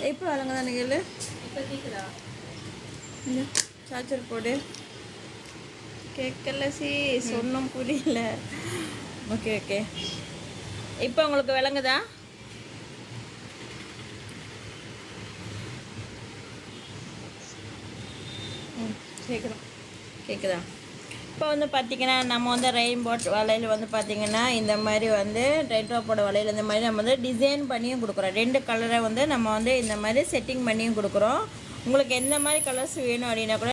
இப்போ வழங்க தானே கேளு. இப்போ கேட்குதா? சார்ஜர் போடு. கேட்கல சி, சொன்னும் புரியல. ஓகே ஓகே, இப்போ உங்களுக்கு விளங்குதா? கேட்குறோம், கேட்குதா? இப்போ வந்து பார்த்திங்கன்னா நம்ம வந்து ரெயின்போட் வளையல் வந்து பார்த்திங்கன்னா இந்த மாதிரி வந்து ரெயின்ட்ராப்போட வளையல் இந்த மாதிரி நம்ம வந்து டிசைன் பண்ணியும் கொடுக்குறோம். 2 கலரை வந்து நம்ம வந்து இந்த மாதிரி செட்டிங் பண்ணியும் கொடுக்குறோம். உங்களுக்கு எந்த மாதிரி கலர்ஸ் வேணும் அப்படின்னா கூட